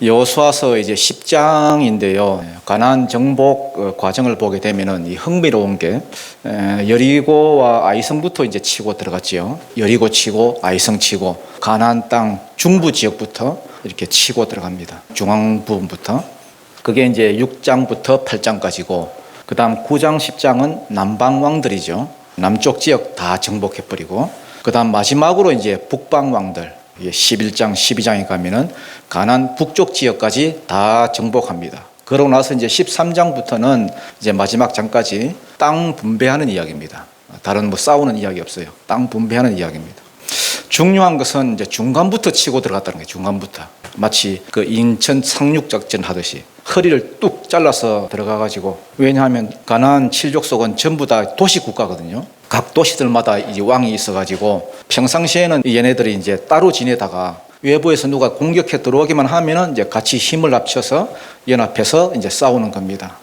여호수아서 이제 10장인데요. 가나안 정복 과정을 보게 되면은 이 흥미로운 게 여리고와 아이성부터 이제 치고 들어갔지요. 여리고 치고 아이성 치고 가나안 땅 중부 지역부터 이렇게 치고 들어갑니다. 중앙 부분부터. 그게 이제 6장부터 8장까지고 그다음 9장 10장은 남방 왕들이죠. 남쪽 지역 다 정복해버리고 그다음 마지막으로 이제 북방 왕들 11장, 12장에 가면은 가나안 북쪽 지역까지 다 정복합니다. 그러고 나서 이제 13장부터는 이제 마지막 장까지 땅 분배하는 이야기입니다. 다른 뭐 싸우는 이야기 없어요. 땅 분배하는 이야기입니다. 중요한 것은 이제 중간부터 치고 들어갔다는 거예요. 중간부터. 마치 그 인천 상륙작전 하듯이 허리를 뚝 잘라서 들어가가지고, 왜냐하면 가나안 7족속은 전부 다 도시 국가거든요. 각 도시들마다 이제 왕이 있어가지고 평상시에는 얘네들이 이제 따로 지내다가 외부에서 누가 공격해 들어오기만 하면은 이제 같이 힘을 합쳐서 연합해서 이제 싸우는 겁니다.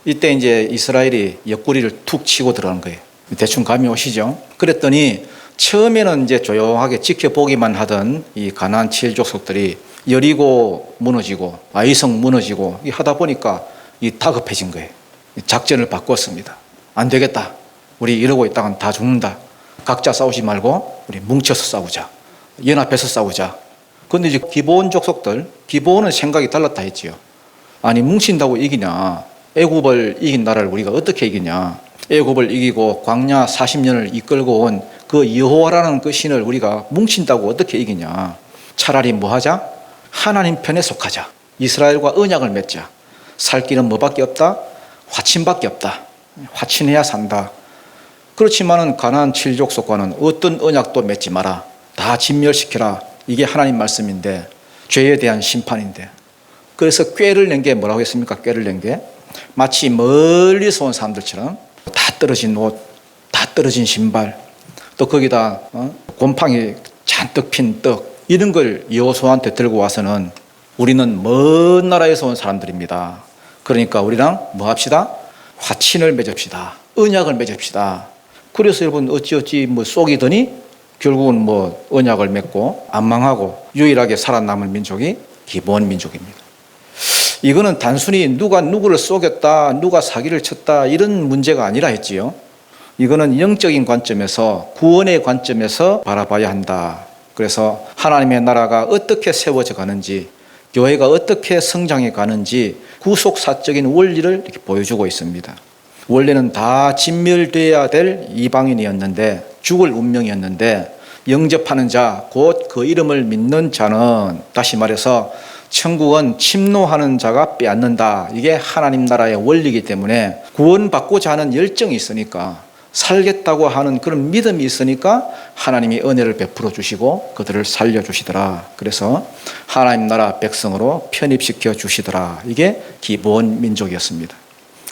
이때 이제 이스라엘이 옆구리를 툭 치고 들어간 거예요. 대충 감이 오시죠? 그랬더니 처음에는 이제 조용하게 지켜보기만 하던 이 가나안 7족속들이 여리고 무너지고 아이성 무너지고 하다 보니까 이 다급해진 거예요. 작전을 바꿨습니다. 안 되겠다. 우리 이러고 있다간 다 죽는다. 각자 싸우지 말고 우리 뭉쳐서 싸우자. 연합해서 싸우자. 그런데 이제 기브온 족속들, 기브온은 생각이 달랐다 했지요. 아니 뭉친다고 이기냐. 애굽을 이긴 나라를 우리가 어떻게 이기냐. 애굽을 이기고 광야 40년을 이끌고 온 그 여호와라는 그 신을 우리가 뭉친다고 어떻게 이기냐. 차라리 뭐 하자? 하나님 편에 속하자. 이스라엘과 언약을 맺자. 살 길은 뭐밖에 없다? 화친밖에 없다. 화친해야 산다. 그렇지만은 가나안 7족속과는 어떤 언약도 맺지 마라. 다 진멸시켜라. 이게 하나님 말씀인데, 죄에 대한 심판인데. 그래서 꾀를 낸 게 뭐라고 했습니까? 꾀를 낸 게 마치 멀리서 온 사람들처럼 다 떨어진 옷, 다 떨어진 신발, 또 거기다 곰팡이 잔뜩 핀 떡, 이런 걸 여호수아한테 들고 와서는 우리는 먼 나라에서 온 사람들입니다. 그러니까 우리랑 뭐 합시다? 화친을 맺읍시다. 언약을 맺읍시다. 그래서 여러분 어찌어찌 뭐 속이더니 결국은 뭐 언약을 맺고 안 망하고 유일하게 살아남을 민족이 기브온 민족입니다. 이거는 단순히 누가 누구를 속였다, 누가 사기를 쳤다 이런 문제가 아니라 했지요. 이거는 영적인 관점에서, 구원의 관점에서 바라봐야 한다. 그래서 하나님의 나라가 어떻게 세워져 가는지, 교회가 어떻게 성장해 가는지 구속사적인 원리를 이렇게 보여주고 있습니다. 원래는 다 진멸되어야 될 이방인이었는데, 죽을 운명이었는데, 영접하는 자, 곧 그 이름을 믿는 자는, 다시 말해서 천국은 침노하는 자가 빼앗는다. 이게 하나님 나라의 원리이기 때문에 구원받고자 하는 열정이 있으니까, 살겠다고 하는 그런 믿음이 있으니까 하나님이 은혜를 베풀어 주시고 그들을 살려주시더라. 그래서 하나님 나라 백성으로 편입시켜 주시더라. 이게 기브온 민족이었습니다.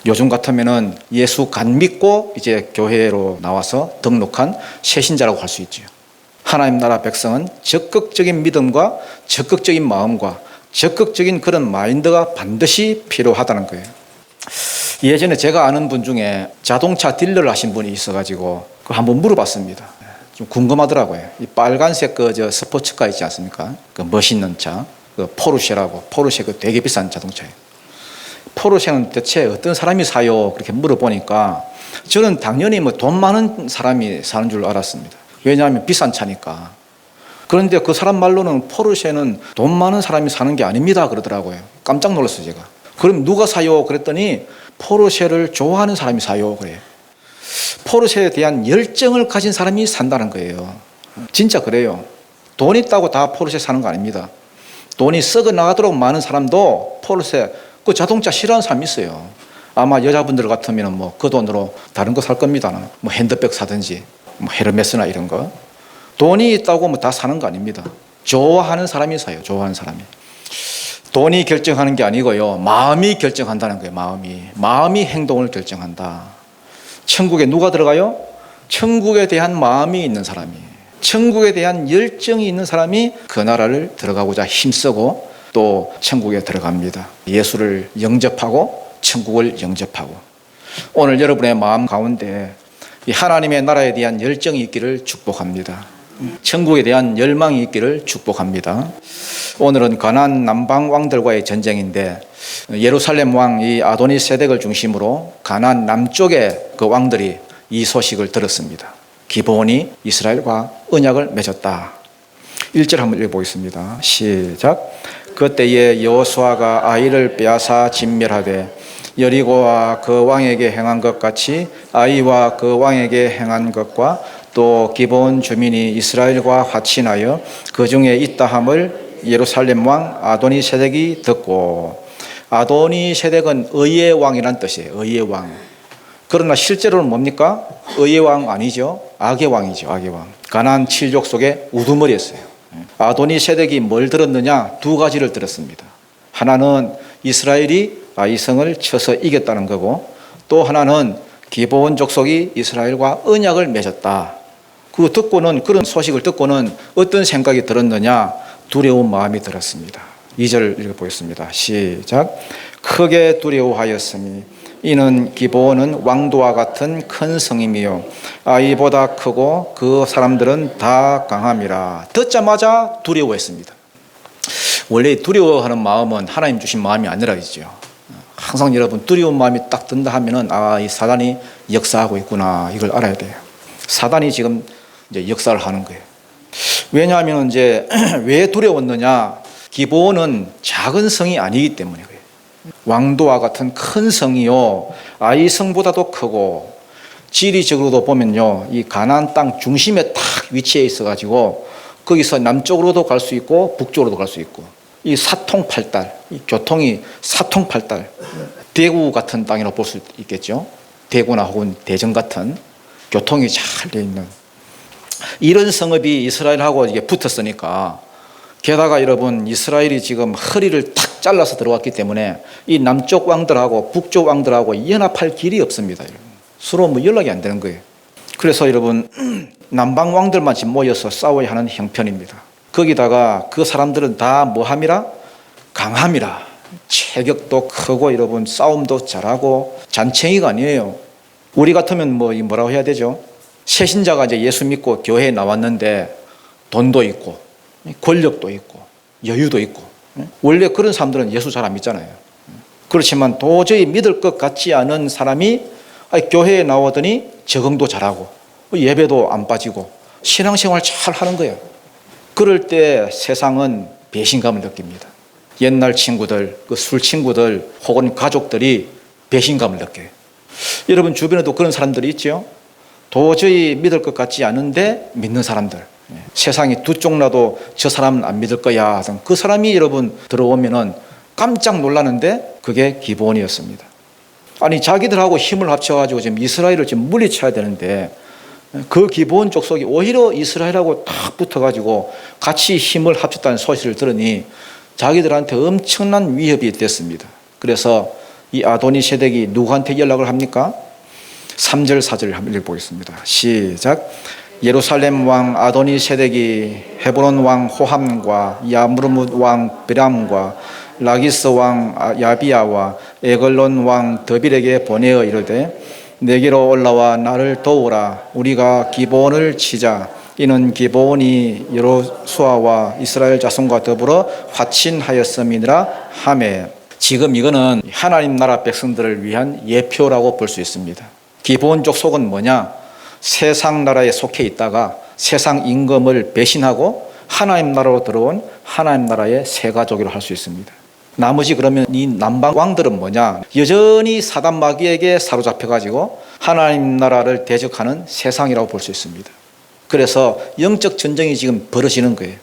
요즘 같으면은 예수 간 믿고 이제 교회로 나와서 등록한 새신자라고 할 수 있죠. 하나님 나라 백성은 적극적인 믿음과 적극적인 마음과 적극적인 그런 마인드가 반드시 필요하다는 거예요. 예전에 제가 아는 분 중에 자동차 딜러를 하신 분이 있어가지고 그걸 한번 물어봤습니다. 좀 궁금하더라고요. 이 빨간색 스포츠카 있지 않습니까? 그 멋있는 차, 그 포르쉐라고. 포르쉐 그 되게 비싼 자동차예요. 포르쉐는 대체 어떤 사람이 사요? 그렇게 물어보니까 저는 당연히 뭐 돈 많은 사람이 사는 줄 알았습니다. 왜냐하면 비싼 차니까. 그런데 그 사람 말로는 포르쉐는 돈 많은 사람이 사는 게 아닙니다 그러더라고요. 깜짝 놀랐어요 제가. 그럼 누가 사요? 그랬더니 포르쉐를 좋아하는 사람이 사요 그래요. 포르쉐에 대한 열정을 가진 사람이 산다는 거예요. 진짜 그래요. 돈 있다고 다 포르쉐 사는 거 아닙니다. 돈이 썩어 나가도록 많은 사람도 포르쉐 그 자동차 싫어하는 사람이 있어요. 아마 여자분들 같으면 뭐 그 돈으로 다른 거 살 겁니다. 뭐 핸드백 사든지 뭐 헤르메스나 이런 거. 돈이 있다고 뭐 다 사는 거 아닙니다. 좋아하는 사람이 사요. 좋아하는 사람이. 돈이 결정하는 게 아니고요. 마음이 결정한다는 거예요. 마음이 행동을 결정한다. 천국에 누가 들어가요? 천국에 대한 마음이 있는 사람이, 천국에 대한 열정이 있는 사람이 그 나라를 들어가고자 힘쓰고 또 천국에 들어갑니다. 예수를 영접하고 천국을 영접하고. 오늘 여러분의 마음 가운데 이 하나님의 나라에 대한 열정이 있기를 축복합니다. 천국에 대한 열망이 있기를 축복합니다. 오늘은 가나안 남방 왕들과의 전쟁인데 예루살렘 왕 이 아도니세덱을 중심으로 가나안 남쪽의 그 왕들이 이 소식을 들었습니다. 기브온이 이스라엘과 언약을 맺었다. 1절 한번 읽어보겠습니다. 시작. 그때에 여호수아가 아이를 빼앗아 진멸하되 여리고와 그 왕에게 행한 것 같이 아이와 그 왕에게 행한 것과 또 기브온 주민이 이스라엘과 화친하여 그 중에 있다함을 예루살렘 왕 아도니세덱이 듣고, 아도니세덱은 의의 왕이란 뜻이에요. 의의 왕. 그러나 실제로는 뭡니까? 의의 왕 아니죠. 악의 왕이죠. 악의 왕. 가나안 7족속의 우두머리였어요. 아도니세덱이 뭘 들었느냐? 두 가지를 들었습니다. 하나는 이스라엘이 아이성을 쳐서 이겼다는 거고, 또 하나는 기브온 족속이 이스라엘과 언약을 맺었다. 그거 듣고는, 그런 소식을 듣고는 어떤 생각이 들었느냐? 두려운 마음이 들었습니다. 2절 읽어보겠습니다. 시작. 크게 두려워하였으니 이는 기브온은 왕도와 같은 큰 성임이요 아이보다 크고 그 사람들은 다 강함이라. 듣자마자 두려워했습니다. 원래 두려워하는 마음은 하나님 주신 마음이 아니라죠. 항상 여러분 두려운 마음이 딱 든다 하면은 이 사단이 역사하고 있구나, 이걸 알아야 돼요. 사단이 지금 이제 역사를 하는 거예요. 왜냐하면 이제 왜 두려웠느냐? 기브온은 작은 성이 아니기 때문에 그래요. 왕도와 같은 큰 성이요 아이 성보다도 크고, 지리적으로도 보면요 이 가나안 땅 중심에 딱 위치해 있어 가지고 거기서 남쪽으로도 갈 수 있고 북쪽으로도 갈 수 있고, 이 사통팔달, 이 교통이 사통팔달, 대구 같은 땅이라고 볼 수 있겠죠. 대구나 혹은 대전 같은 교통이 잘 되어 있는 이런 성읍이 이스라엘하고 이게 붙었으니까, 게다가 여러분 이스라엘이 지금 허리를 탁 잘라서 들어왔기 때문에 이 남쪽 왕들하고 북쪽 왕들하고 연합할 길이 없습니다. 여러분. 서로 연락이 안 되는 거예요. 그래서 여러분 남방 왕들만 지금 모여서 싸워야 하는 형편입니다. 거기다가 그 사람들은 다 뭐함이라? 강함이라. 체격도 크고 여러분 싸움도 잘하고 잔챙이가 아니에요. 우리 같으면 뭐라고 해야 되죠? 새신자가 이제 예수 믿고 교회에 나왔는데 돈도 있고 권력도 있고 여유도 있고, 원래 그런 사람들은 예수 잘 안 믿잖아요. 그렇지만 도저히 믿을 것 같지 않은 사람이 교회에 나오더니 적응도 잘하고 예배도 안 빠지고 신앙생활 잘 하는 거예요. 그럴 때 세상은 배신감을 느낍니다. 옛날 친구들, 그 술 친구들 혹은 가족들이 배신감을 느껴요. 여러분 주변에도 그런 사람들이 있죠. 도저히 믿을 것 같지 않은데 믿는 사람들, 세상이 두 쪽 나도 저 사람은 안 믿을 거야 하던 그 사람이 여러분 들어오면은 깜짝 놀라는데 그게 기브온이었습니다. 아니 자기들하고 힘을 합쳐가지고 지금 이스라엘을 지금 물리쳐야 되는데 그 기브온 족속이 오히려 이스라엘하고 딱 붙어가지고 같이 힘을 합쳤다는 소식을 들으니 자기들한테 엄청난 위협이 됐습니다. 그래서 이 아도니세덱이 누구한테 연락을 합니까? 3절 4절 한번 읽어보겠습니다. 시작. 예루살렘 왕 아도니세덱이 헤브론 왕 호함과 야므르뭇 왕 비람과 라기스 왕 야비야와 에글론 왕 드빌에게 보내어 이르되 내게로 올라와 나를 도우라. 우리가 기브온을 치자. 이는 기브온이 여호수아와 이스라엘 자손과 더불어 화친하였음이니라 하매. 지금 이거는 하나님 나라 백성들을 위한 예표라고 볼 수 있습니다. 기브온 족속은 뭐냐? 세상 나라에 속해 있다가 세상 임금을 배신하고 하나님 나라로 들어온 하나님 나라의 새 가족이라고 할 수 있습니다. 나머지 그러면 이 남방 왕들은 뭐냐? 여전히 사단 마귀에게 사로잡혀가지고 하나님 나라를 대적하는 세상이라고 볼 수 있습니다. 그래서 영적 전쟁이 지금 벌어지는 거예요.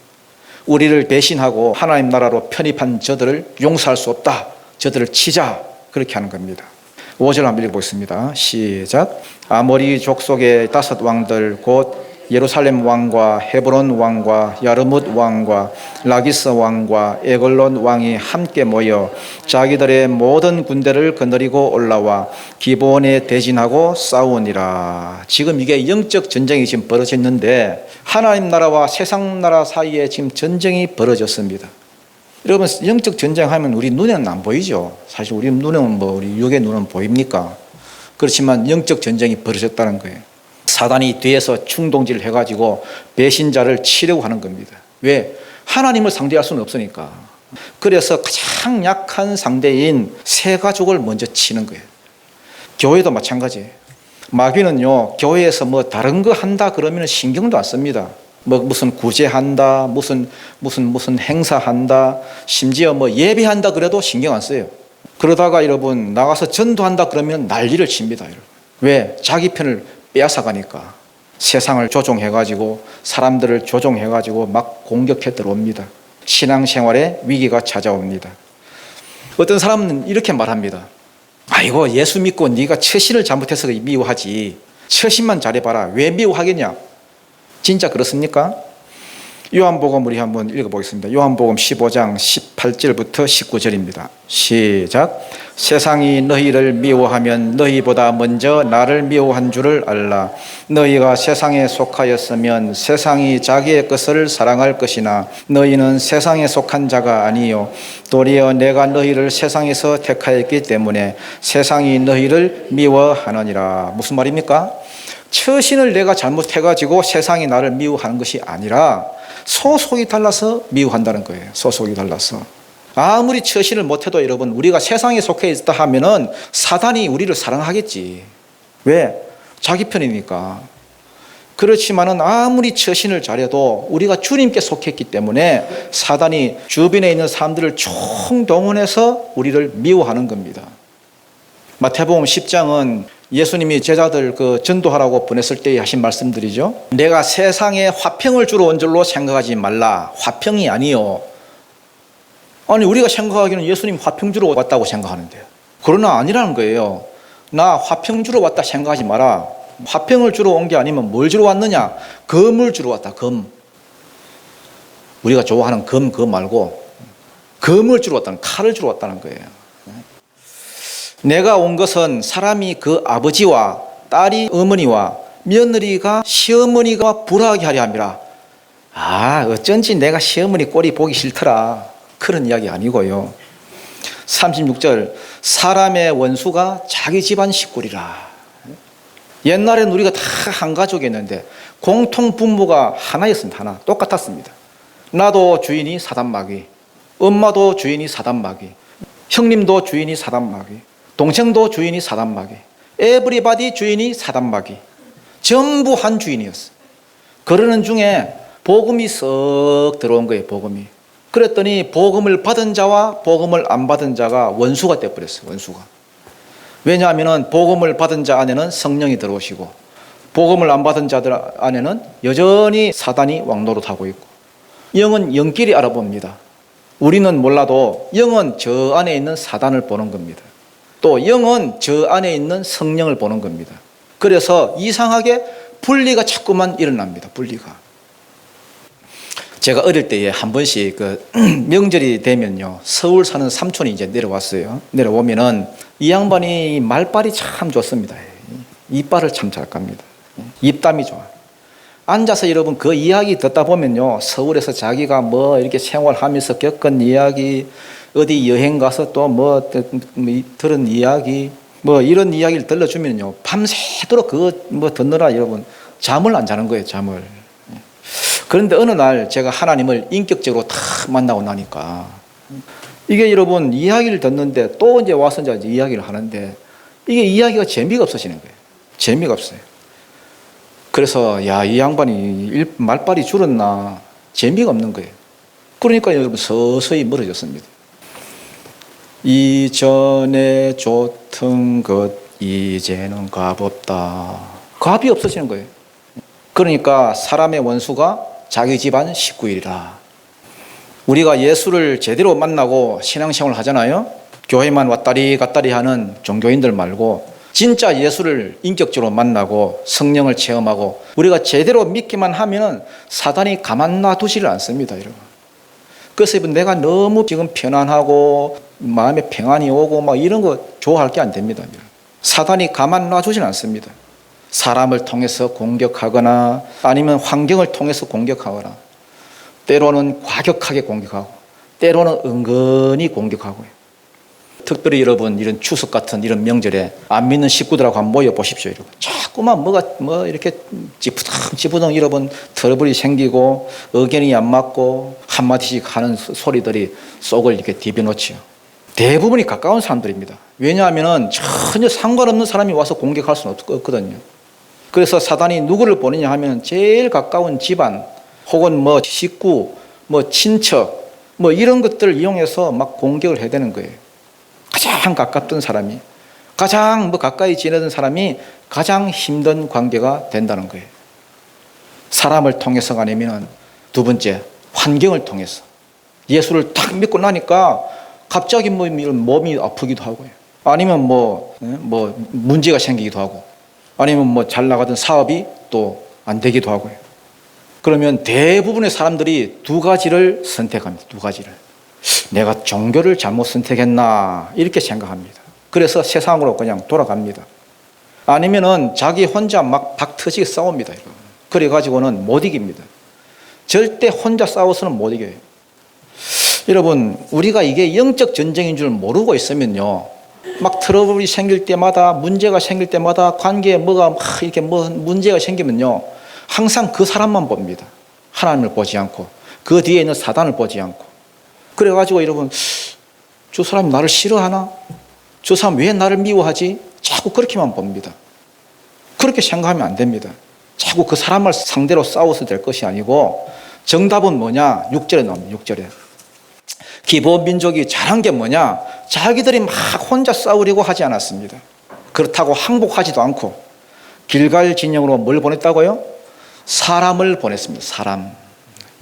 우리를 배신하고 하나님 나라로 편입한 저들을 용서할 수 없다. 저들을 치자. 그렇게 하는 겁니다. 5절 한번 읽어보겠습니다. 시작. 아모리 족속의 5 왕들 곧 예루살렘 왕과 헤브론 왕과 야르뭇 왕과 라기스 왕과 에글론 왕이 함께 모여 자기들의 모든 군대를 거느리고 올라와 기브온에 대진하고 싸우니라. 지금 이게 영적 전쟁이 지금 벌어졌는데 하나님 나라와 세상 나라 사이에 지금 전쟁이 벌어졌습니다. 여러분 영적 전쟁하면 우리 눈에는 안 보이죠. 사실 우리 눈에는 우리 육의 눈은 보입니까? 그렇지만 영적 전쟁이 벌어졌다는 거예요. 사단이 뒤에서 충동질을 해가지고 배신자를 치려고 하는 겁니다. 왜? 하나님을 상대할 수는 없으니까. 그래서 가장 약한 상대인 새 가족을 먼저 치는 거예요. 교회도 마찬가지예요. 마귀는요, 교회에서 뭐 다른 거 한다 그러면 신경도 안 씁니다. 뭐 무슨 구제한다, 무슨 행사한다, 심지어 뭐 예배한다 그래도 신경 안 써요. 그러다가 여러분 나가서 전도한다 그러면 난리를 칩니다. 여러분. 왜? 자기 편을 빼앗아가니까. 세상을 조종해가지고 사람들을 조종해가지고 막 공격해 들어옵니다. 신앙생활에 위기가 찾아옵니다. 어떤 사람은 이렇게 말합니다. 아이고, 예수 믿고 네가 처신을 잘못해서 미워하지, 처신만 잘해봐라. 왜 미워하겠냐? 진짜 그렇습니까? 요한복음 우리 한번 읽어보겠습니다. 요한복음 15장 18절부터 19절입니다. 시작. 세상이 너희를 미워하면 너희보다 먼저 나를 미워한 줄을 알라. 너희가 세상에 속하였으면 세상이 자기의 것을 사랑할 것이나 너희는 세상에 속한 자가 아니요 도리어 내가 너희를 세상에서 택하였기 때문에 세상이 너희를 미워하느니라. 무슨 말입니까? 처신을 내가 잘못해가지고 세상이 나를 미워하는 것이 아니라 소속이 달라서 미워한다는 거예요. 소속이 달라서. 아무리 처신을 못해도 여러분, 우리가 세상에 속해 있다 하면은 사단이 우리를 사랑하겠지. 왜? 자기 편이니까. 그렇지만은 아무리 처신을 잘해도 우리가 주님께 속했기 때문에 사단이 주변에 있는 사람들을 총동원해서 우리를 미워하는 겁니다. 마태복음 10장은 예수님이 제자들 전도하라고 보냈을 때 하신 말씀들이죠. 내가 세상에 화평을 주러 온 줄로 생각하지 말라. 화평이 아니요. 아니, 우리가 생각하기는 예수님 화평 주러 왔다고 생각하는데, 그러나 아니라는 거예요. 나 화평 주러 왔다 생각하지 마라. 화평을 주러 온 게 아니면 뭘 주러 왔느냐? 검을 주러 왔다. 검. 우리가 좋아하는 검 그거 말고 검을 주러 왔다는, 칼을 주러 왔다는 거예요. 내가 온 것은 사람이 그 아버지와 딸이 어머니와 며느리가 시어머니가 불화하게 하려 함이라. 어쩐지 내가 시어머니 꼴이 보기 싫더라. 그런 이야기 아니고요. 36절, 사람의 원수가 자기 집안 식구리라. 옛날에는 우리가 다 한 가족이었는데 공통 부모가 하나였습니다. 하나. 똑같았습니다. 나도 주인이 사단마귀, 엄마도 주인이 사단마귀, 형님도 주인이 사단마귀, 동생도 주인이 사단마귀, 에브리바디 주인이 사단마귀. 전부 한 주인이었어. 그러는 중에 복음이 썩 들어온 거예요. 복음이. 그랬더니 복음을 받은 자와 복음을 안 받은 자가 원수가 되어버렸어요. 원수가. 왜냐하면 복음을 받은 자 안에는 성령이 들어오시고 복음을 안 받은 자들 안에는 여전히 사단이 왕노릇하고 있고, 영은 영끼리 알아봅니다. 우리는 몰라도 영은 저 안에 있는 사단을 보는 겁니다. 또 영은 저 안에 있는 성령을 보는 겁니다. 그래서 이상하게 분리가 자꾸만 일어납니다. 분리가. 제가 어릴 때에 한 번씩 명절이 되면요, 서울 사는 삼촌이 이제 내려왔어요. 내려오면은 이 양반이 말빨이 참 좋습니다. 이빨을 참 잘 갑니다. 입담이 좋아. 앉아서 여러분 그 이야기 듣다 보면요, 서울에서 자기가 뭐 이렇게 생활하면서 겪은 이야기, 어디 여행 가서 또 뭐 들은 이야기, 뭐 이런 이야기를 들려주면요, 밤새도록 그거 뭐 듣느라 여러분 잠을 안 자는 거예요. 잠을. 그런데 어느 날 제가 하나님을 인격적으로 다 만나고 나니까 이게 여러분 이야기를 듣는데 또 이제 와서 이제 이야기를 하는데 이게 이야기가 재미가 없어지는 거예요. 재미가 없어요. 그래서 이 양반이 말빨이 줄었나, 재미가 없는 거예요. 그러니까 여러분 서서히 멀어졌습니다. 이전에 좋던 것 이제는 값없다. 값이 없어지는 거예요. 그러니까 사람의 원수가 자기 집안 식구이라. 우리가 예수를 제대로 만나고 신앙생활을 하잖아요. 교회만 왔다리 갔다리 하는 종교인들 말고 진짜 예수를 인격적으로 만나고 성령을 체험하고 우리가 제대로 믿기만 하면 사단이 가만 놔두지를 않습니다. 여러분. 그래서 내가 너무 지금 편안하고 마음에 평안이 오고 막 이런 거 좋아할 게 안 됩니다. 사단이 가만 놔두지는 않습니다. 사람을 통해서 공격하거나 아니면 환경을 통해서 공격하거나 때로는 과격하게 공격하고 때로는 은근히 공격하고요. 특별히 여러분 이런 추석 같은 이런 명절에 안 믿는 식구들하고 한번 모여 보십시오. 여러분. 자꾸만 이렇게 찌푸덩 여러분 트러블이 생기고 의견이 안 맞고 한마디씩 하는 소리들이 속을 이렇게 디벼놓지요. 대부분이 가까운 사람들입니다. 왜냐하면 전혀 상관없는 사람이 와서 공격할 수는 없거든요. 그래서 사단이 누구를 보느냐 하면 제일 가까운 집안 혹은 뭐 식구, 뭐 친척, 뭐 이런 것들을 이용해서 막 공격을 해야 되는 거예요. 가장 가깝던 사람이, 가장 뭐 가까이 지내던 사람이 가장 힘든 관계가 된다는 거예요. 사람을 통해서가 아니면 두 번째, 환경을 통해서. 예수를 딱 믿고 나니까 갑자기 뭐 몸이 아프기도 하고요. 아니면 뭐 문제가 생기기도 하고, 아니면 뭐 잘 나가던 사업이 또 안 되기도 하고요. 그러면 대부분의 사람들이 두 가지를 선택합니다. 두 가지를. 내가 종교를 잘못 선택했나 이렇게 생각합니다. 그래서 세상으로 그냥 돌아갑니다. 아니면은 자기 혼자 막 박터지게 싸웁니다. 그래가지고는 못 이깁니다. 절대 혼자 싸워서는 못 이겨요. 여러분, 우리가 이게 영적 전쟁인 줄 모르고 있으면요, 막 트러블이 생길 때마다, 문제가 생길 때마다, 관계에 뭐가 막 이렇게 뭐 문제가 생기면요, 항상 그 사람만 봅니다. 하나님을 보지 않고, 그 뒤에 있는 사단을 보지 않고. 그래가지고 여러분, 저 사람이 나를 싫어하나? 저 사람 왜 나를 미워하지? 자꾸 그렇게만 봅니다. 그렇게 생각하면 안 됩니다. 자꾸 그 사람을 상대로 싸워서 될 것이 아니고, 정답은 뭐냐? 6절에 나옵니다. 6절에. 기본 민족이 잘한 게 뭐냐? 자기들이 막 혼자 싸우려고 하지 않았습니다. 그렇다고 항복하지도 않고 길갈 진영으로 뭘 보냈다고요? 사람을 보냈습니다. 사람.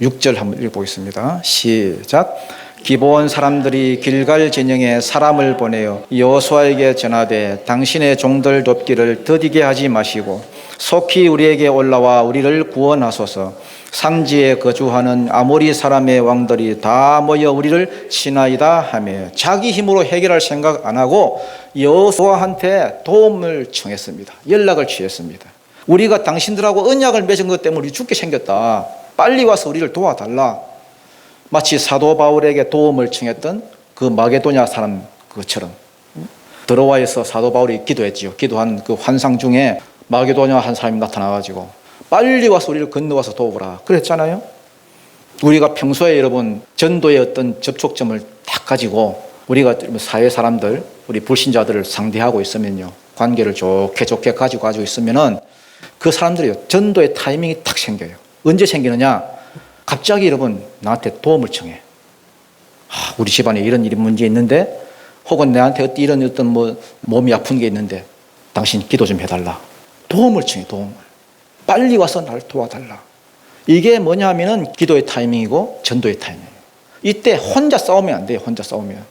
6절 한번 읽어보겠습니다. 시작. 기브온 사람들이 길갈 진영에 사람을 보내어 여호수아에게 전하되 당신의 종들 돕기를 더디게 하지 마시고 속히 우리에게 올라와 우리를 구원하소서. 산지에 거주하는 아모리 사람의 왕들이 다 모여 우리를 치나이다 하며 자기 힘으로 해결할 생각 안 하고 여호수아한테 도움을 청했습니다. 연락을 취했습니다. 우리가 당신들하고 언약을 맺은 것 때문에 우리 죽게 생겼다. 빨리 와서 우리를 도와달라. 마치 사도 바울에게 도움을 청했던 그 마게도냐 사람 그것처럼. 드로아에서 사도 바울이 기도했지요. 기도한 그 환상 중에 마게도냐 한 사람이 나타나가지고 빨리 와서 우리를 건너와서 도우라 그랬잖아요. 우리가 평소에 여러분 전도의 어떤 접촉점을 딱 가지고 우리가 사회 사람들, 우리 불신자들을 상대하고 있으면요, 관계를 좋게 가지고 있으면은 그 사람들이 전도의 타이밍이 딱 생겨요. 언제 생기느냐? 갑자기 여러분 나한테 도움을 청해. 우리 집안에 이런 일이 문제 있는데, 혹은 내한테 이런 어떤 뭐 몸이 아픈 게 있는데 당신 기도 좀 해달라. 도움을 청해. 도움을. 빨리 와서 나를 도와달라. 이게 뭐냐 하면은 기도의 타이밍이고 전도의 타이밍이에요. 이때 혼자 싸우면 안 돼요. 혼자 싸우면.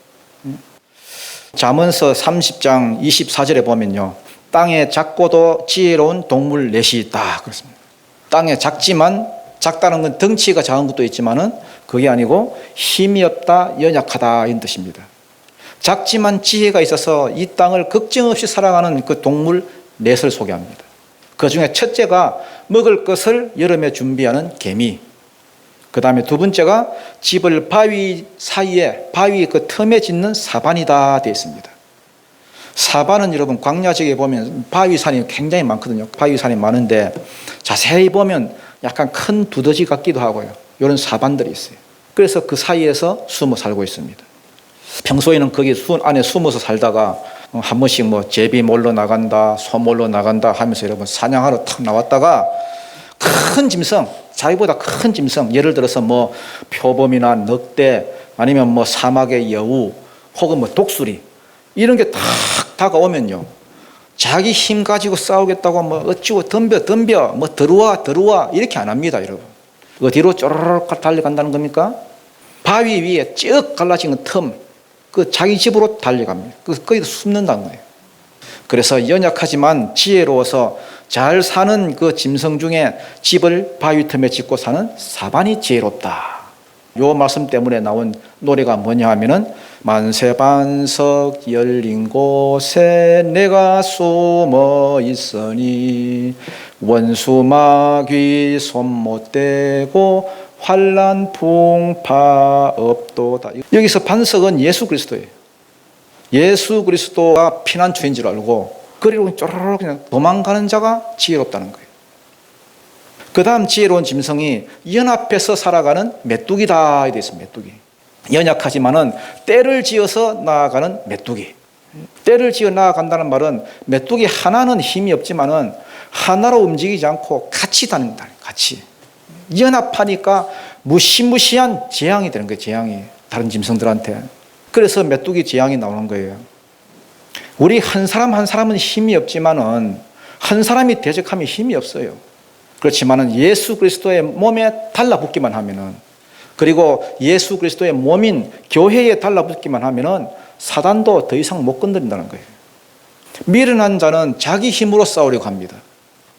잠언서 30장 24절에 보면요, 땅에 작고도 지혜로운 동물 넷이 있다 그렇습니다. 땅에 작다는 건 덩치가 작은 것도 있지만은 그게 아니고 힘이 없다, 연약하다 이런 뜻입니다. 작지만 지혜가 있어서 이 땅을 걱정 없이 살아가는 그 동물 넷을 소개합니다. 그 중에 첫째가 먹을 것을 여름에 준비하는 개미. 그 다음에 두 번째가 집을 바위 사이에, 바위 그 틈에 짓는 사반이다 되어 있습니다. 사반은 여러분 광야 지역에 보면 바위산이 굉장히 많거든요. 바위산이 많은데 자세히 보면 약간 큰 두더지 같기도 하고요. 이런 사반들이 있어요. 그래서 그 사이에서 숨어 살고 있습니다. 평소에는 거기 안에 숨어서 살다가 한 번씩 뭐 제비 몰러 나간다, 소 몰러 나간다 하면서 여러분 사냥하러 탁 나왔다가 큰 짐승, 자기보다 큰 짐승, 예를 들어서 뭐 표범이나 늑대, 아니면 뭐 사막의 여우, 혹은 뭐 독수리, 이런 게 탁 다가오면요, 자기 힘 가지고 싸우겠다고 뭐 어찌고 덤벼 뭐 들어와 이렇게 안 합니다. 여러분 어디로 쪼르륵 달려간다는 겁니까? 바위 위에 쭉 갈라진 틈, 그 자기 집으로 달려갑니다. 거기서 숨는다는 거예요. 그래서 연약하지만 지혜로워서 잘 사는 그 짐승 중에 집을 바위 틈에 짓고 사는 사반이 지혜롭다. 요 말씀 때문에 나온 노래가 뭐냐 하면은 만세반석 열린 곳에 내가 숨어 있으니 원수마귀 손 못 대고 환난 풍파 없도다. 여기서 반석은 예수 그리스도예요. 예수 그리스도가 피난처인 줄 알고 그리고 쪼르륵 그냥 도망가는 자가 지혜롭다는 거예요. 그 다음 지혜로운 짐승이 연합해서 살아가는 메뚜기다 이렇게 있습니다. 메뚜기. 연약하지만은 때를 지어서 나아가는 메뚜기. 때를 지어 나아간다는 말은 메뚜기 하나는 힘이 없지만은 하나로 움직이지 않고 같이 다닌다. 같이. 연합하니까 무시무시한 재앙이 되는 거예요. 재앙이. 다른 짐승들한테. 그래서 메뚜기 재앙이 나오는 거예요. 우리 한 사람 한 사람은 힘이 없지만은 한 사람이 대적하면 힘이 없어요. 그렇지만은 예수 그리스도의 몸에 달라붙기만 하면은, 그리고 예수 그리스도의 몸인 교회에 달라붙기만 하면은 사단도 더 이상 못 건드린다는 거예요. 미련한 자는 자기 힘으로 싸우려고 합니다.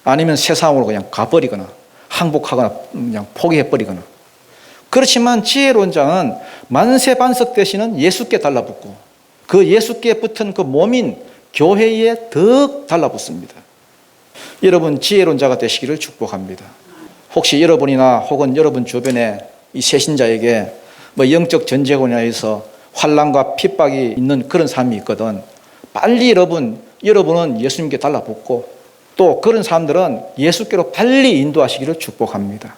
아니면 세상으로 그냥 가버리거나 항복하거나 그냥 포기해버리거나. 그렇지만 지혜로운 자는 만세반석 되시는 예수께 달라붙고 그 예수께 붙은 그 몸인 교회에 더 달라붙습니다. 여러분 지혜로운 자가 되시기를 축복합니다. 혹시 여러분이나 혹은 여러분 주변에 이 새신자에게 뭐 영적 전쟁으로 인해서 환난과 핍박이 있는 그런 사람이 있거든. 빨리 여러분은 예수님께 달라붙고 또 그런 사람들은 예수께로 빨리 인도하시기를 축복합니다.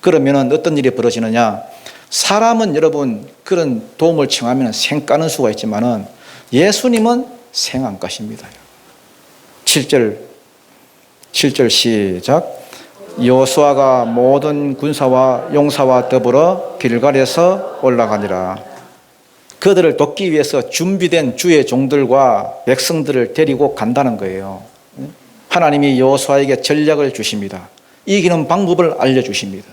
그러면 어떤 일이 벌어지느냐? 사람은 여러분 그런 도움을 청하면 생 까는 수가 있지만은 예수님은 생 안 까십니다. 7절 시작. 여호수아가 모든 군사와 용사와 더불어 길갈에서 올라가니라. 그들을 돕기 위해서 준비된 주의 종들과 백성들을 데리고 간다는 거예요. 하나님이 여호수아에게 전략을 주십니다. 이기는 방법을 알려주십니다.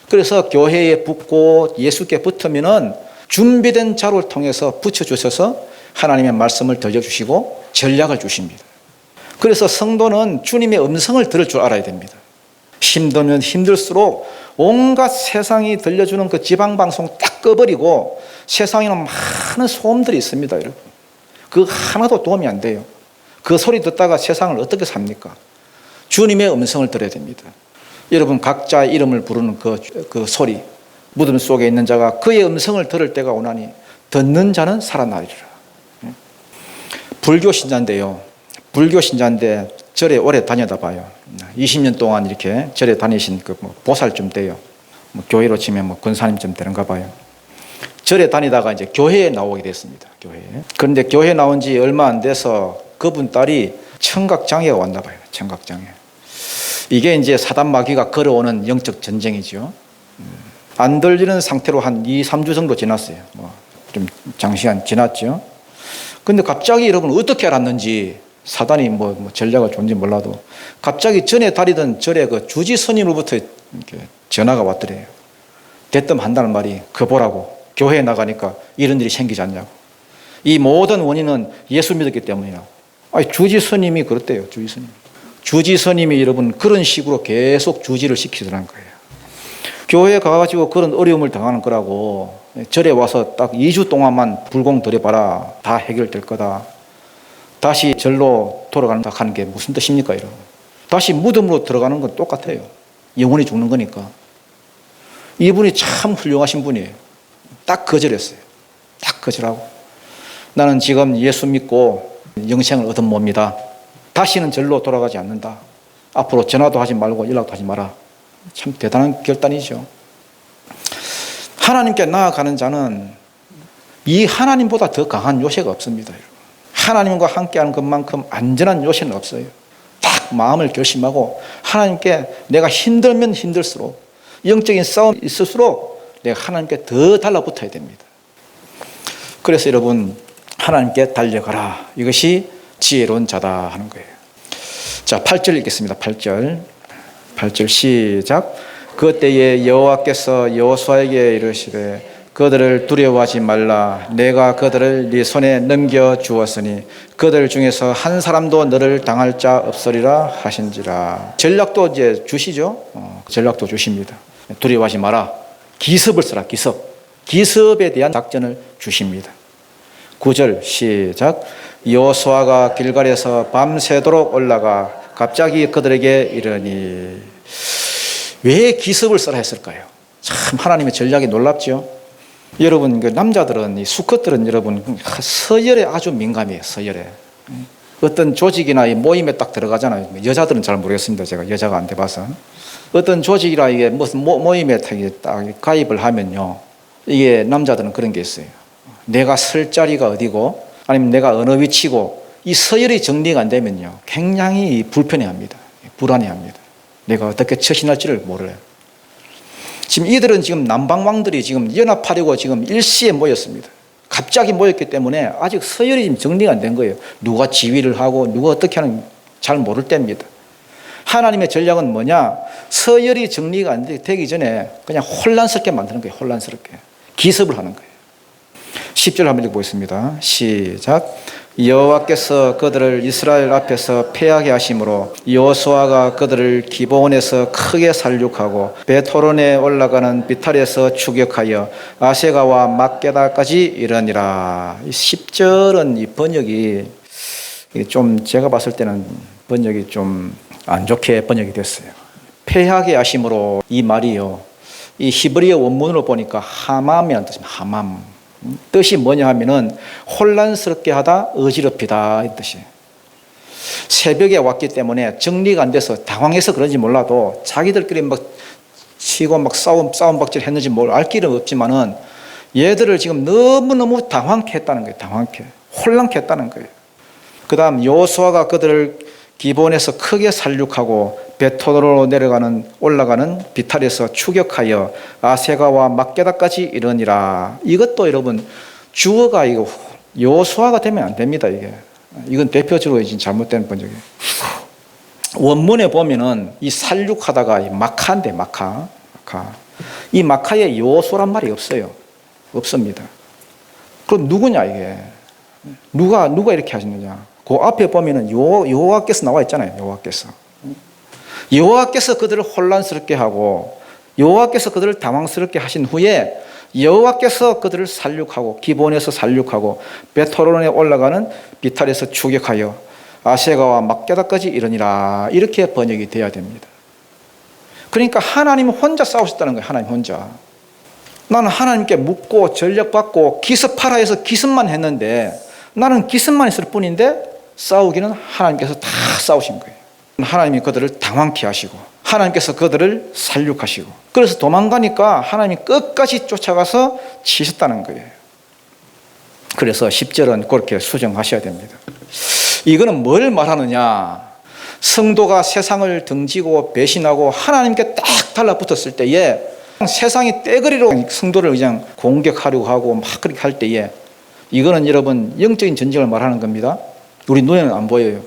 그래서 교회에 붙고 예수께 붙으면은 준비된 자를 통해서 붙여주셔서 하나님의 말씀을 들려주시고 전략을 주십니다. 그래서 성도는 주님의 음성을 들을 줄 알아야 됩니다. 힘들면 힘들수록 온갖 세상이 들려주는 그 지방방송 딱 꺼버리고, 세상에는 많은 소음들이 있습니다, 여러분. 그 하나도 도움이 안 돼요. 그 소리 듣다가 세상을 어떻게 삽니까? 주님의 음성을 들어야 됩니다. 여러분 각자의 이름을 부르는 그 소리, 무덤 속에 있는 자가 그의 음성을 들을 때가 오나니 듣는 자는 살아나리라. 불교 신자인데 절에 오래 다니다 봐요. 20년 동안 이렇게 절에 다니신 그 보살쯤 돼요. 교회로 치면 권사님쯤 되는가 봐요. 절에 다니다가 이제 교회에 나오게 됐습니다. 교회에. 그런데 교회 나온 지 얼마 안 돼서 그분 딸이 청각장애가 왔나 봐요. 청각장애. 이게 이제 사단 마귀가 걸어오는 영적 전쟁이죠. 안 들리는 상태로 한 2, 3주 정도 지났어요. 좀 장시간 지났죠. 근데 갑자기 여러분 어떻게 알았는지, 사단이 전략을 줬는지 몰라도 갑자기 전에 다니던 절에 그 주지 스님으로부터 이렇게 전화가 왔더래요. 대뜸 한다는 말이, 그 보라고 교회에 나가니까 이런 일이 생기지 않냐고. 이 모든 원인은 예수 믿었기 때문이라고. 주지 스님이 그랬대요. 주지 스님이 여러분 그런 식으로 계속 주지를 시키더라는 거예요. 교회에 가가지고 그런 어려움을 당하는 거라고, 절에 와서 딱 2주 동안만 불공 들여봐라. 다 해결될 거다. 다시 절로 돌아간다 하는 게 무슨 뜻입니까? 이러고. 다시 무덤으로 들어가는 건 똑같아요. 영혼이 죽는 거니까. 이분이 참 훌륭하신 분이에요. 딱 거절했어요. 딱 거절하고. 나는 지금 예수 믿고 영생을 얻은 몸이다. 다시는 절로 돌아가지 않는다. 앞으로 전화도 하지 말고 연락도 하지 마라. 참 대단한 결단이죠. 하나님께 나아가는 자는 이 하나님보다 더 강한 요새가 없습니다. 하나님과 함께하는 것만큼 안전한 요새는 없어요. 딱 마음을 결심하고 하나님께 내가 힘들면 힘들수록, 영적인 싸움이 있을수록 내가 하나님께 더 달라붙어야 됩니다. 그래서 여러분 하나님께 달려가라. 이것이 지혜로운 자다 하는 거예요. 자, 8절 읽겠습니다. 8절 시작. 그때에 여호와께서 여호수아에게 이르시되 그들을 두려워하지 말라. 내가 그들을 네 손에 넘겨주었으니 그들 중에서 한 사람도 너를 당할 자 없으리라 하신지라. 전략도 이제 주시죠. 전략도 주십니다. 두려워하지 마라. 기습을 써라. 기습에 대한 작전을 주십니다. 9절 시작. 여호수아가 길갈에서 밤새도록 올라가 갑자기 그들에게 이르니. 왜 기습을 써라 했을까요? 참 하나님의 전략이 놀랍죠. 여러분 그 남자들은, 이 수컷들은 여러분 서열에 아주 민감해요. 서열에. 어떤 조직이나 이 모임에 딱 들어가잖아요. 여자들은 잘 모르겠습니다. 제가 여자가 안 돼봐서. 어떤 조직이나 이게 무슨 모임에 딱 가입을 하면요. 이게 남자들은 그런 게 있어요. 내가 설 자리가 어디고 아니면 내가 어느 위치고 이 서열이 정리가 안 되면요. 굉장히 불편해합니다. 불안해합니다. 내가 어떻게 처신할지를 몰라요. 지금 이들은 지금 남방왕들이 지금 연합하려고 지금 일시에 모였습니다. 갑자기 모였기 때문에 아직 서열이 지금 정리가 안 된 거예요. 누가 지휘를 하고 누가 어떻게 하는지 잘 모를 때입니다. 하나님의 전략은 뭐냐? 서열이 정리가 안 되기 전에 그냥 혼란스럽게 만드는 거예요. 혼란스럽게. 기습을 하는 거예요. 10절 한번 읽어보겠습니다. 시작. 여호와께서 그들을 이스라엘 앞에서 패하게 하심으로 여호수아가 그들을 기브온에서 크게 살육하고 베토론에 올라가는 비탈에서 추격하여 아세가와 막게다까지 이르니라. 10절은 이 번역이 좀 제가 봤을 때는 번역이 좀 안 좋게 번역이 됐어요. 패하게 하심으로 이 말이요. 이 히브리어 원문으로 보니까 하맘이라는 뜻입니다. 하맘. 뜻이 뭐냐 하면은 혼란스럽게 하다, 어지럽히다 이 뜻이에요. 새벽에 왔기 때문에 정리가 안 돼서 당황해서 그런지 몰라도 자기들끼리 막 치고 막 싸움박질 했는지 뭘 알 길은 없지만은 얘들을 지금 너무너무 당황케 했다는 거예요. 당황케. 혼란케 했다는 거예요. 그 다음 여호수아가 그들을 기브온에서 크게 살육하고 베토로로 올라가는 비탈에서 추격하여 아세가와 막게다까지 이르니라. 이것도 여러분 주어가 이거 여호수아가 되면 안 됩니다. 이건 대표적으로 지금 잘못된 번역이에요. 원문에 보면은 이 살육하다가 이 마카인데 마카. 이 마카에 여호수아란 말이 없어요. 없습니다. 그럼 누구냐 이게? 누가 이렇게 하시느냐? 그 앞에 보면은 여호와께서 나와 있잖아요. 여호와께서 그들을 혼란스럽게 하고 여호와께서 그들을 당황스럽게 하신 후에 여호와께서 그들을 살육하고 기브온에서 살육하고 베토론에 올라가는 비탈에서 추격하여 아세가와 막게다까지 이르니라. 이렇게 번역이 돼야 됩니다. 그러니까 하나님 혼자 싸우셨다는 거예요. 하나님 혼자. 나는 하나님께 묻고 전력받고 기습하라 해서 기습만 했는데 나는 기습만 했을 뿐인데 싸우기는 하나님께서 다 싸우신 거예요. 하나님이 그들을 당황케 하시고 하나님께서 그들을 살육하시고 그래서 도망가니까 하나님이 끝까지 쫓아가서 치셨다는 거예요. 그래서 10절은 그렇게 수정하셔야 됩니다. 이거는 뭘 말하느냐? 성도가 세상을 등지고 배신하고 하나님께 딱 달라붙었을 때에 세상이 떼거리로 성도를 그냥 공격하려고 하고 막 그렇게 할 때에 이거는 여러분 영적인 전쟁을 말하는 겁니다. 우리 눈에는 안 보여요.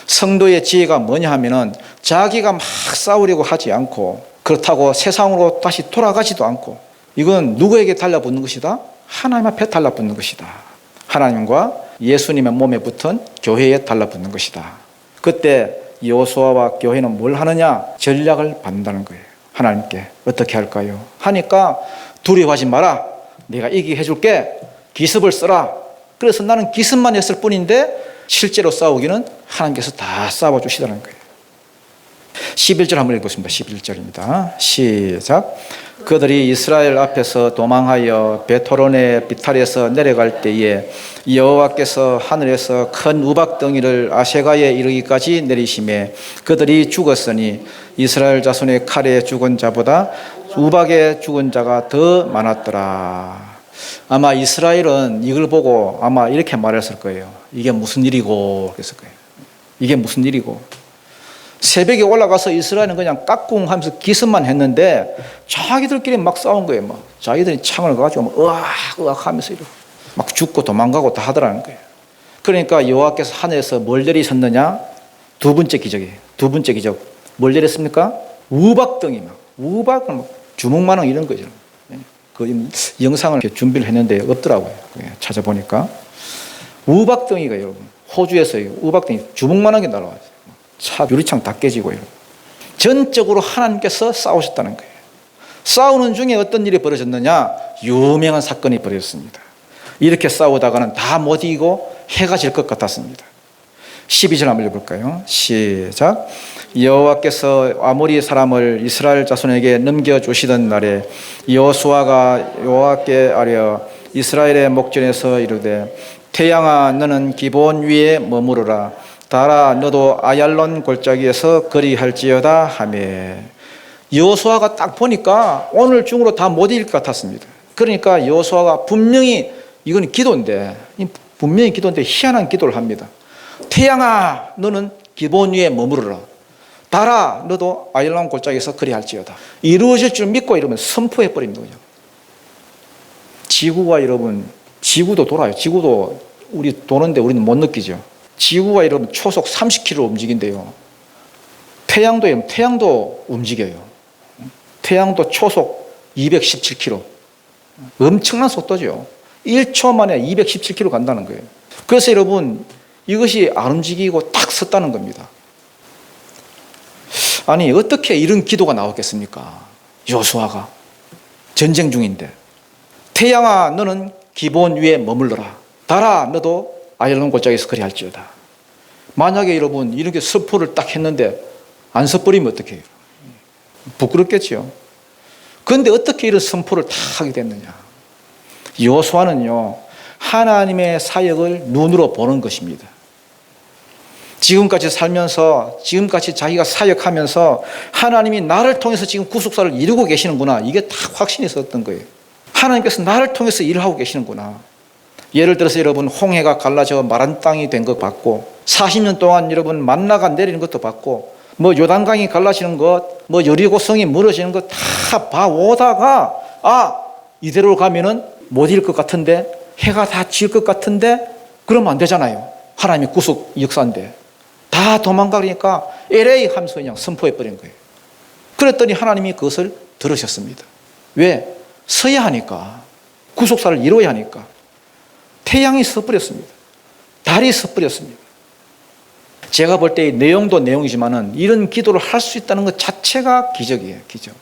성도의 지혜가 뭐냐 하면은 자기가 막 싸우려고 하지 않고 그렇다고 세상으로 다시 돌아가지도 않고 이건 누구에게 달라붙는 것이다? 하나님 앞에 달라붙는 것이다. 하나님과 예수님의 몸에 붙은 교회에 달라붙는 것이다. 그때 여호수아와 교회는 뭘 하느냐? 전략을 받는다는 거예요. 하나님께 어떻게 할까요? 하니까 두려워하지 마라. 내가 이기게 해줄게. 기습을 써라. 그래서 나는 기습만 했을 뿐인데 실제로 싸우기는 하나님께서 다 싸워주시다는 거예요. 11절 한번 읽겠습니다. 11절입니다. 시작. 그들이 이스라엘 앞에서 도망하여 베토론의 비탈에서 내려갈 때에 여호와께서 하늘에서 큰 우박덩이를 아세가에 이르기까지 내리심에 그들이 죽었으니 이스라엘 자손의 칼에 죽은 자보다 우박에 죽은 자가 더 많았더라. 아마 이스라엘은 이걸 보고 아마 이렇게 말했을 거예요. 이게 무슨 일이고 그랬을 거예요. 이게 무슨 일이고. 새벽에 올라가서 이스라엘은 그냥 깍꿍하면서 기습만 했는데 자기들끼리 막 싸운 거예요. 막 자기들이 창을 가지고 막 으악 하면서 이러고 막 죽고 도망가고 다 하더라는 거예요. 그러니까 여호와께서 하늘에서 뭘 내리셨느냐? 두 번째 기적이에요. 두 번째 기적. 뭘 내렸습니까? 우박덩이 막 우박을 막 주먹만한 이런 거죠. 그 영상을 준비를 했는데 없더라고요. 찾아보니까 우박덩이가 여러분 호주에서 우박덩이 주먹만한 게 날아와요. 차 유리창 다 깨지고 전적으로 하나님께서 싸우셨다는 거예요. 싸우는 중에 어떤 일이 벌어졌느냐? 유명한 사건이 벌어졌습니다. 이렇게 싸우다가는 다 못 이기고 해가 질 것 같았습니다. 12절 한번 읽어볼까요? 시작. 여호와께서 아모리 사람을 이스라엘 자손에게 넘겨주시던 날에 여호수아가 여호와께 아뢰어 이스라엘의 목전에서 이르되 태양아 너는 기본 위에 머무르라. 달아 너도 아얄론 골짜기에서 거리할지어다 하며. 여호수아가 딱 보니까 오늘 중으로 다 못 이길 것 같았습니다. 그러니까 여호수아가 분명히 이건 기도인데, 분명히 기도인데 희한한 기도를 합니다. 태양아 너는 기본 위에 머무르라. 달아 너도 아얄론 골짜기에서 거리할지어다. 이루어질 줄 믿고 이러면 선포해 버립니다. 그냥. 지구가 여러분, 지구도 돌아요. 지구도 우리 도는데 우리는 못 느끼죠. 지구가 여러분 초속 30km 움직인대요. 태양도 움직여요. 태양도 초속 217km. 엄청난 속도죠. 1초 만에 217km 간다는 거예요. 그래서 여러분 이것이 안 움직이고 딱 섰다는 겁니다. 아니 어떻게 이런 기도가 나왔겠습니까? 여호수아가 전쟁 중인데. 태양아 너는 기본 위에 머물러라. 달아 너도 아얄론 골짜기에서 거리할지어다. 만약에 여러분 이렇게 선포를 딱 했는데 안 서버리면 어떻게 해요? 부끄럽겠죠. 그런데 어떻게 이런 선포를 다 하게 됐느냐? 여호수아는요 하나님의 사역을 눈으로 보는 것입니다. 지금까지 살면서 지금까지 자기가 사역하면서 하나님이 나를 통해서 지금 구속사를 이루고 계시는구나, 이게 다 확신이 있었던 거예요. 하나님께서 나를 통해서 일을 하고 계시는구나. 예를 들어서 여러분 홍해가 갈라져 마른 땅이 된 것 봤고, 40년 동안 여러분 만나가 내리는 것도 봤고, 뭐 요단강이 갈라지는 것, 뭐 여리고성이 무너지는 것 다 봐오다가 이대로 가면은 못 이길 것 같은데, 해가 다 질 것 같은데 그러면 안 되잖아요. 하나님의 구속 역사인데. 다 도망가니까 LA 하면서 그냥 선포해 버린 거예요. 그랬더니 하나님이 그것을 들으셨습니다. 왜? 서야 하니까. 구속사를 이루어야 하니까. 태양이 서버렸습니다. 달이 서버렸습니다. 제가 볼 때 내용도 내용이지만은 이런 기도를 할 수 있다는 것 자체가 기적이에요. 기적.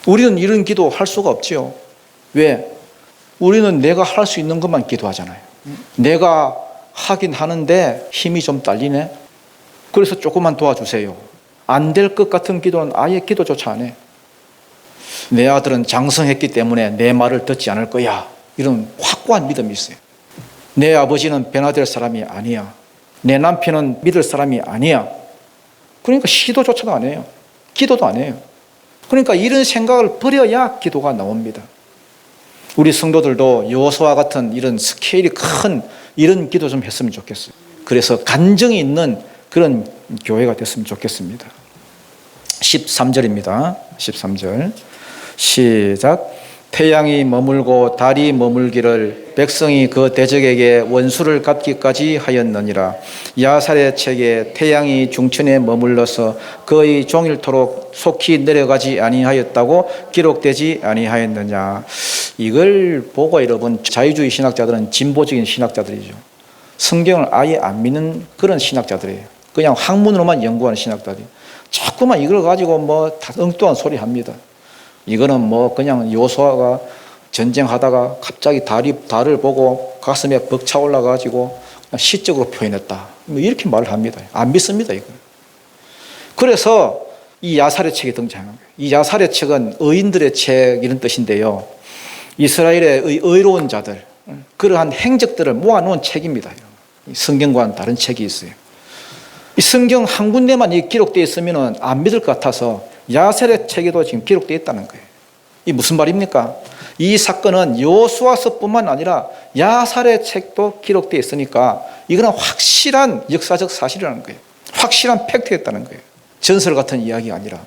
우리는 이런 기도 할 수가 없지요. 왜? 우리는 내가 할 수 있는 것만 기도하잖아요. 내가 하긴 하는데 힘이 좀 딸리네. 그래서 조금만 도와주세요. 안 될 것 같은 기도는 아예 기도조차 안 해. 내 아들은 장성했기 때문에 내 말을 듣지 않을 거야. 이런 확고한 믿음이 있어요. 내 아버지는 변화될 사람이 아니야. 내 남편은 믿을 사람이 아니야. 그러니까 시도조차도 안 해요. 기도도 안 해요. 그러니까 이런 생각을 버려야 기도가 나옵니다. 우리 성도들도 여호수아 같은 이런 스케일이 큰 이런 기도 좀 했으면 좋겠어요. 그래서 간증이 있는 그런 교회가 됐으면 좋겠습니다. 13절입니다. 13절 시작. 태양이 머물고 달이 머물기를 백성이 그 대적에게 원수를 갚기까지 하였느니라. 야살의 책에 태양이 중천에 머물러서 거의 종일토록 속히 내려가지 아니하였다고 기록되지 아니하였느냐. 이걸 보고 여러분 자유주의 신학자들은 진보적인 신학자들이죠. 성경을 아예 안 믿는 그런 신학자들이에요. 그냥 학문으로만 연구하는 신학자들이 자꾸만 이걸 가지고 뭐 엉뚱한 소리 합니다. 이거는 뭐 그냥 여호수아가 전쟁하다가 갑자기 달을 보고 가슴에 벅차 올라가지고 시적으로 표현했다, 뭐 이렇게 말을 합니다. 안 믿습니다 이거. 그래서 이 야살의 책이 등장한 거예요. 이 야살의 책은 의인들의 책 이런 뜻인데요. 이스라엘의 의로운 자들 그러한 행적들을 모아놓은 책입니다. 성경과는 다른 책이 있어요. 이 성경 한 군데만 기록되어 있으면 안 믿을 것 같아서 야살의 책에도 지금 기록되어 있다는 거예요. 이 무슨 말입니까? 이 사건은 여호수아서뿐만 아니라 야살의 책도 기록되어 있으니까 이거는 확실한 역사적 사실이라는 거예요. 확실한 팩트였다는 거예요. 전설 같은 이야기가 아니라.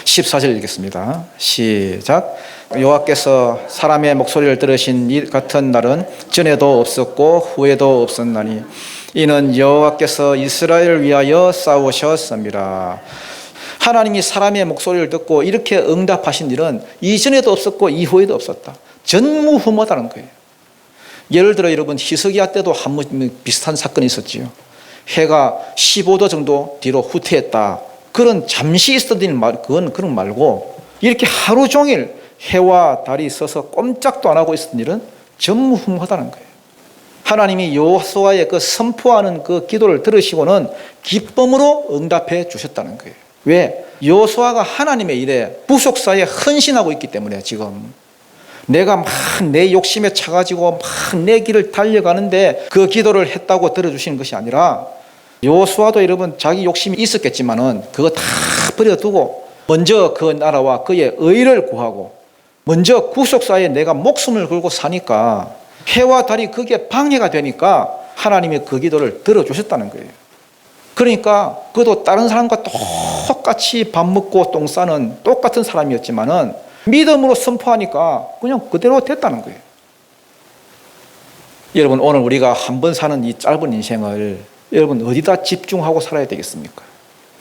14절 읽겠습니다. 시작. 여호와께서 사람의 목소리를 들으신 이 같은 날은 전에도 없었고 후에도 없었나니 이는 여호와께서 이스라엘을 위하여 싸우셨습니다. 하나님이 사람의 목소리를 듣고 이렇게 응답하신 일은 이전에도 없었고 이후에도 없었다. 전무후무하다는 거예요. 예를 들어 여러분 히스기야 때도 한 번 비슷한 사건이 있었지요. 해가 15도 정도 뒤로 후퇴했다. 그런 잠시 있었던 일 그건 그런 말고 이렇게 하루 종일 해와 달이 서서 꼼짝도 안 하고 있었던 일은 전무후무하다는 거예요. 하나님이 여호수아의 그 선포하는 그 기도를 들으시고는 기쁨으로 응답해 주셨다는 거예요. 왜? 여호수아가 하나님의 일에 부속사에 헌신하고 있기 때문에 지금 내가 막 내 욕심에 차가지고 막 내 길을 달려가는데 그 기도를 했다고 들어주시는 것이 아니라, 여호수아도 여러분 자기 욕심이 있었겠지만은 그거 다 버려두고 먼저 그 나라와 그의 의를 구하고 먼저 구속사에 내가 목숨을 걸고 사니까 해와 달이 그게 방해가 되니까 하나님이 그 기도를 들어주셨다는 거예요. 그러니까 그도 다른 사람과 똑같이 밥 먹고 똥 싸는 똑같은 사람이었지만은 믿음으로 선포하니까 그냥 그대로 됐다는 거예요. 여러분, 오늘 우리가 한 번 사는 이 짧은 인생을 여러분 어디다 집중하고 살아야 되겠습니까?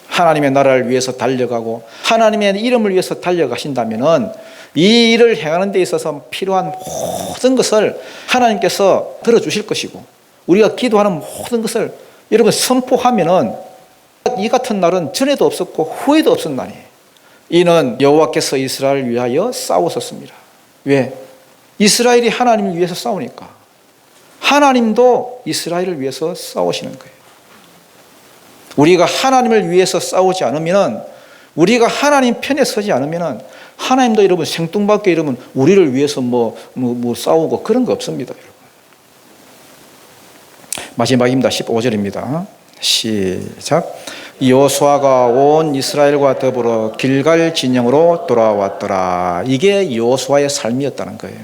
하나님의 나라를 위해서 달려가고 하나님의 이름을 위해서 달려가신다면은 이 일을 행하는 데 있어서 필요한 모든 것을 하나님께서 들어주실 것이고, 우리가 기도하는 모든 것을 여러분 선포하면은 이 같은 날은 전에도 없었고 후에도 없었던 날이에요. 이는 여호와께서 이스라엘을 위하여 싸우셨습니다. 왜? 이스라엘이 하나님을 위해서 싸우니까. 하나님도 이스라엘을 위해서 싸우시는 거예요. 우리가 하나님을 위해서 싸우지 않으면, 우리가 하나님 편에 서지 않으면 하나님도 여러분 생뚱맞게 여러분 우리를 위해서 뭐 싸우고 그런 거 없습니다. 여러분. 마지막입니다. 15절입니다. 시작. 여호수아가 온 이스라엘과 더불어 길갈 진영으로 돌아왔더라. 이게 여호수아의 삶이었다는 거예요.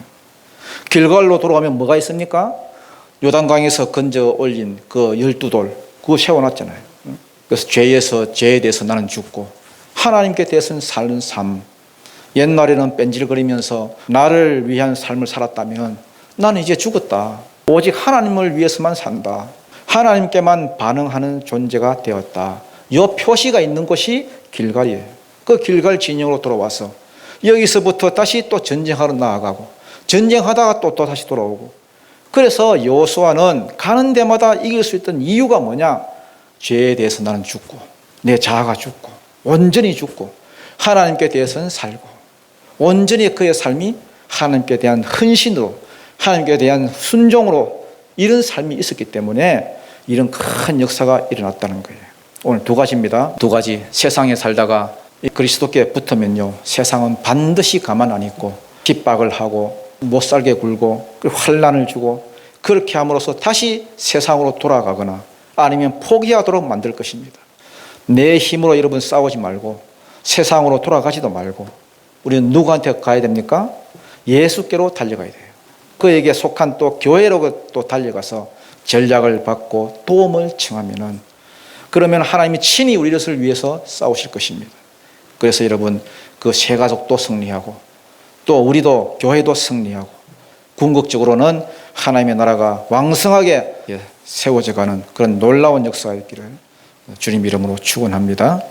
길갈로 돌아오면 뭐가 있습니까? 요단강에서 건져 올린 그 12돌 그거 세워놨잖아요. 그래서 죄에 대해서 나는 죽고 하나님께 대해서는 사는 삶. 옛날에는 뺀질거리면서 나를 위한 삶을 살았다면 나는 이제 죽었다. 오직 하나님을 위해서만 산다. 하나님께만 반응하는 존재가 되었다. 이 표시가 있는 곳이 길갈이에요. 그 길갈 진영으로 돌아와서 여기서부터 다시 또 전쟁하러 나아가고 전쟁하다가 또 다시 돌아오고. 그래서 여호수아는 가는 데마다 이길 수 있던 이유가 뭐냐? 죄에 대해서 나는 죽고 내 자아가 죽고 온전히 죽고 하나님께 대해서는 살고, 온전히 그의 삶이 하나님께 대한 헌신으로 하나님께 대한 순종으로 이런 삶이 있었기 때문에 이런 큰 역사가 일어났다는 거예요. 오늘 두 가지입니다. 두 가지. 세상에 살다가 그리스도께 붙으면요, 세상은 반드시 가만 안 있고 핍박을 하고 못 살게 굴고 환난을 주고 그렇게 함으로써 다시 세상으로 돌아가거나 아니면 포기하도록 만들 것입니다. 내 힘으로 여러분 싸우지 말고 세상으로 돌아가지도 말고 우리는 누구한테 가야 됩니까? 예수께로 달려가야 돼요. 그에게 속한 또 교회로 또 달려가서 전략을 받고 도움을 청하면은, 그러면 하나님이 친히 우리를 위해서 싸우실 것입니다. 그래서 여러분 그 세 가족도 승리하고 또 우리도 교회도 승리하고 궁극적으로는 하나님의 나라가 왕성하게 세워져가는 그런 놀라운 역사가 있기를 주님 이름으로 축원합니다.